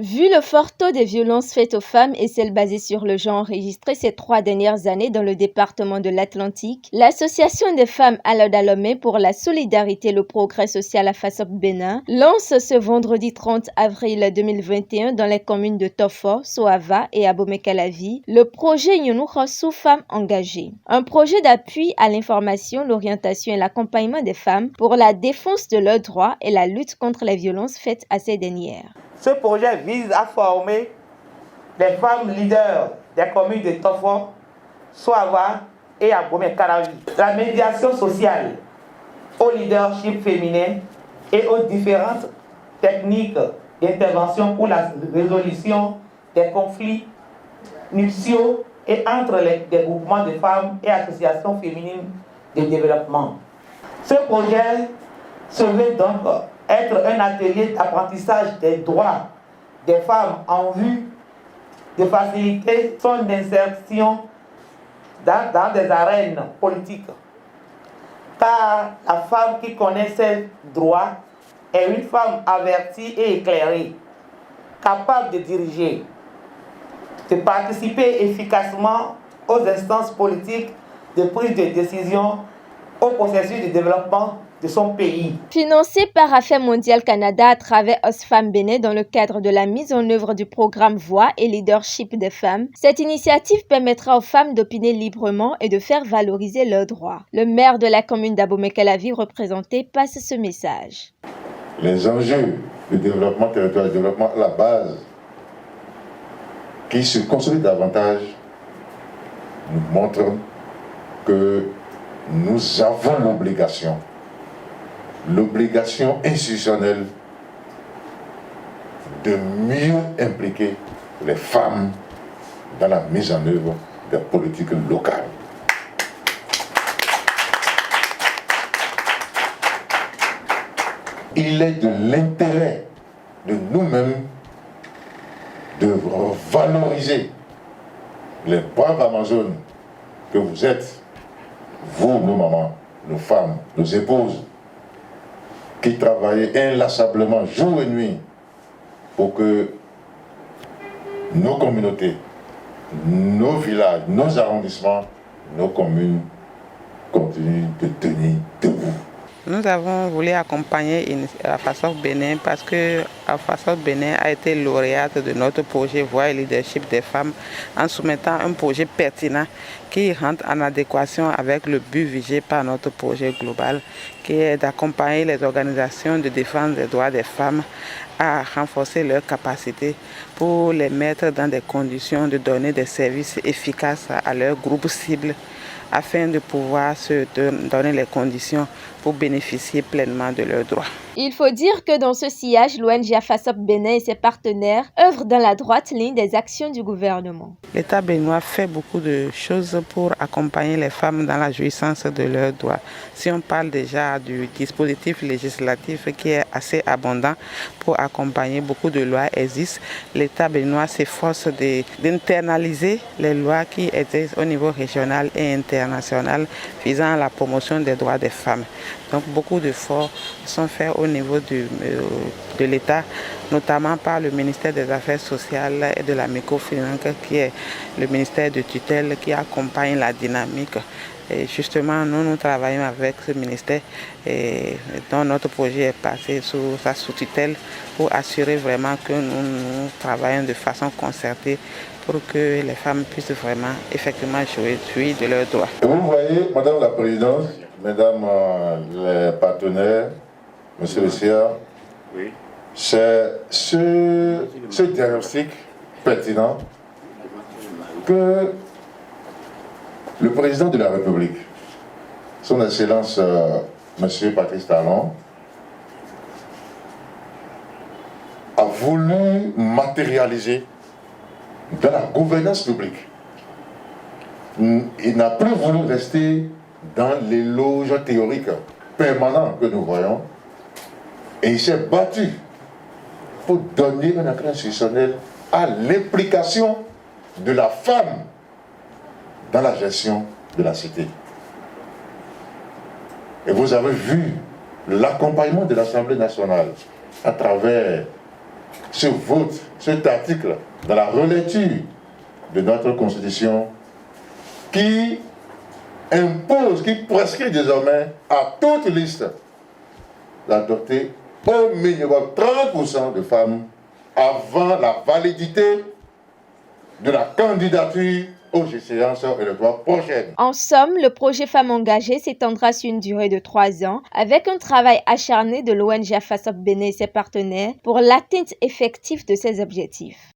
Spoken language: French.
Vu le fort taux de violences faites aux femmes et celles basées sur le genre enregistrées ces 3 dernières années dans le département de l'Atlantique, l'Association des femmes Alodalomé pour la solidarité et le progrès social à Fassop Bénin lance ce vendredi 30 avril 2021 dans les communes de Tofo, Soava et Abomey-Calavi le projet Younoukhos sous femmes engagées. Un projet d'appui à l'information, l'orientation et l'accompagnement des femmes pour la défense de leurs droits et la lutte contre les violences faites à ces dernières. Ce projet vise à former des femmes leaders des communes de Tofo, Soava et Abomey-Calavi. La médiation sociale au leadership féminin et aux différentes techniques d'intervention pour la résolution des conflits nuptiaux et entre des groupements de femmes et associations féminines de développement. Ce projet se veut donc être un atelier d'apprentissage des droits des femmes en vue de faciliter son insertion dans des arènes politiques. Car la femme qui connaît ses droits est une femme avertie et éclairée, capable de diriger, de participer efficacement aux instances politiques de prise de décision au processus de développement de son pays. Financé par Affaires mondiales Canada à travers Oxfam Bénin dans le cadre de la mise en œuvre du programme Voix et Leadership des femmes, cette initiative permettra aux femmes d'opiner librement et de faire valoriser leurs droits. Le maire de la commune d'Abomey-Calavi représenté passe ce message. Les enjeux de développement territorial, de développement à la base, qui se construit davantage, nous montrent que nous avons l'obligation institutionnelle de mieux impliquer les femmes dans la mise en œuvre des politiques locales. Il est de l'intérêt de nous-mêmes de valoriser les braves Amazones que vous êtes, vous, nos mamans, nos femmes, nos épouses, qui travaillent inlassablement jour et nuit pour que nos communautés, nos villages, nos arrondissements, nos communes continuent de tenir debout. Nous avons voulu accompagner la Fassop Bénin parce que la Fassop Bénin a été lauréate de notre projet Voix et Leadership des femmes en soumettant un projet pertinent qui rentre en adéquation avec le but visé par notre projet global, qui est d'accompagner les organisations de défense des droits des femmes à renforcer leurs capacités pour les mettre dans des conditions de donner des services efficaces à leurs groupes cibles afin de pouvoir se donner les conditions pour bénéficier pleinement de leurs droits. Il faut dire que dans ce sillage, l'ONG Fassop Bénin et ses partenaires œuvrent dans la droite ligne des actions du gouvernement. L'État béninois fait beaucoup de choses pour accompagner les femmes dans la jouissance de leurs droits. Si on parle déjà du dispositif législatif qui est assez abondant pour accompagner, beaucoup de lois existent. L'État béninois s'efforce d'internaliser les lois qui existent au niveau régional et international visant à la promotion des droits des femmes. Donc beaucoup d'efforts sont faits au niveau de l'État, notamment par le ministère des Affaires sociales et de la microfinance, qui est le ministère de tutelle qui accompagne la dynamique. Et justement, nous travaillons avec ce ministère et dont notre projet est passé sous sa sous-tutelle pour assurer vraiment que nous travaillons de façon concertée pour que les femmes puissent vraiment effectivement jouir de leurs droits. Vous voyez, Madame la Présidente, Mesdames les partenaires, Monsieur le CA, oui. C'est ce diagnostic pertinent que le président de la République, son Excellence Monsieur Patrice Talon, a voulu matérialiser dans la gouvernance publique. Il n'a plus voulu rester dans l'éloge théorique permanent que nous voyons, et il s'est battu pour donner un accès institutionnel à l'implication de la femme dans la gestion de la cité. Et vous avez vu l'accompagnement de l'Assemblée nationale à travers ce vote, cet article, dans la relecture de notre Constitution qui impose, qui prescrit désormais à toute liste d'adopter au minimum 30% de femmes avant la validité de la candidature aux échéances électorales prochaines. En somme, le projet Femmes engagées s'étendra sur une durée de 3 ans avec un travail acharné de l'ONG AFASOP Bénin et ses partenaires pour l'atteinte effective de ces objectifs.